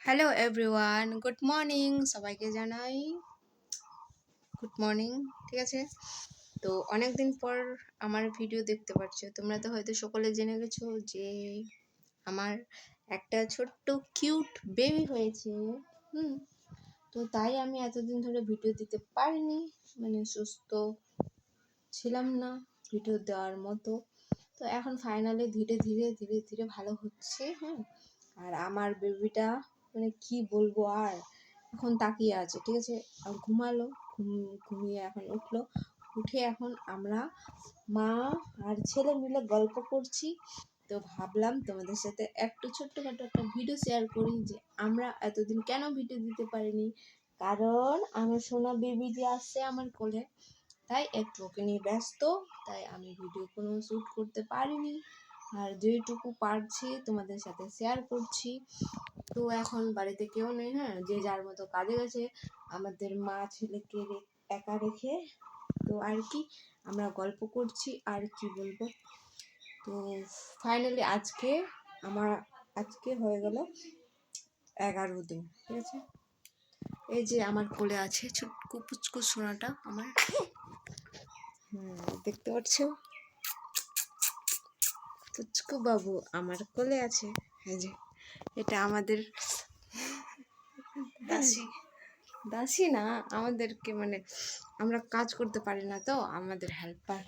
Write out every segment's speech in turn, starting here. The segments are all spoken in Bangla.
Hello everyone, good morning. সবাইকে জানাই গুড মর্নিং। ঠিক আছে, তো অনেক দিন পর আমার ভিডিও দেখতে পাচ্ছ। তোমরা তো হয়তো সকলে জেনে গেছো যে আমার একটা ছোট্ট কিউট বেবি হয়েছে। তো তাই আমি এতদিন ধরে ভিডিও দিতে পারিনি, মানে সুস্থ ছিলাম না ভিডিও দেওয়ার মতো। তো এখন ফাইনালি ধীরে ধীরে ধীরে ধীরে ভালো হচ্ছে। আর আমার বেবিটা মানে কি বলবো, আর এখন তাকিয়ে আছে। ঠিক আছে, আর ঘুমালো, ঘুমিয়ে এখন উঠলো। উঠে এখন আমরা মা আর ছেলে মিলে গল্প করছি। তো ভাবলাম তোমাদের সাথে একটু ছোট্টখাটো একটা ভিডিও শেয়ার করি যে আমরা এতদিন কেন ভিডিও দিতে পারিনি। কারণ আমার সোনা বেবি যে আসছে আমার কোলে, তাই একটু ওকে নিয়ে ব্যস্ত, তাই আমি ভিডিও কোনো শ্যুট করতে পারিনি। আর যেটুকু পারছি তোমাদের সাথে শেয়ার করছি। তো এখন বাড়িতে কেউ নেই, যে যার মতো কাজে গেছে আমাদের মা ছেলেকে একা রেখে। তো আর কি, আমরা গল্প করছি, আর কি বলবো। তো ফাইনালি আজকে হয়ে গেল 11 দিন। ঠিক আছে, এই যে আমার কোলে আছে ছুটকু পুচকু সোনাটা আমার। দেখতে পাচ্ছ, পুচকু বাবু আমার কোলে আছে। এই যে এটা আমাদের দাসী না, আমাদেরকে মানে আমরা কাজ করতে পারি না, তো আমাদের হেল্পার।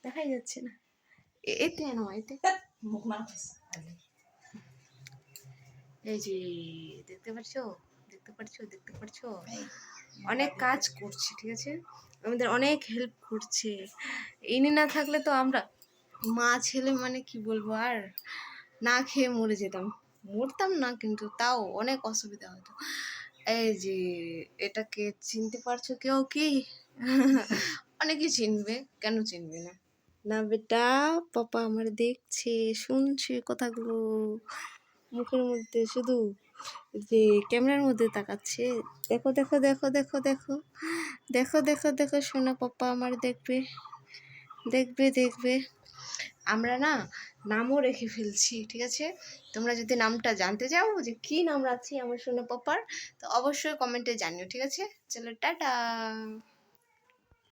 দেখাই যাচ্ছে না, এতে এই যে দেখতে পাচ্ছো, দেখতে পাচ্ছো অনেক কাজ করছে। ঠিক আছে, আমাদের অনেক হেল্প করছে। ইনি না থাকলে তো আমরা মা ছেলে মানে কি বলবো, আর না খেয়ে মরতাম না, কিন্তু তাও অনেক অসুবিধা হতো। এই যে এটাকে চিনতে পারছো কেউ কি? অনেকে চিনবে, কেন চিনবে না? না বেটা, পাপা আমার দেখছে, শুনছে কথাগুলো, মুখের মধ্যে শুধু যে ক্যামেরার মধ্যে তাকাচ্ছে। দেখো দেখো দেখো দেখো দেখো দেখো দেখো দেখো শোনা পাপা আমার দেখবে দেখবে দেখবে। আমরা না নামও রেখে ফেলছি। ঠিক আছে, তোমরা যদি নামটা জানতে চাও যে কি নাম রাখছি আমার সোনা পাপার, তো অবশ্যই কমেন্টে জানিও। ঠিক আছে, চলো টাটা।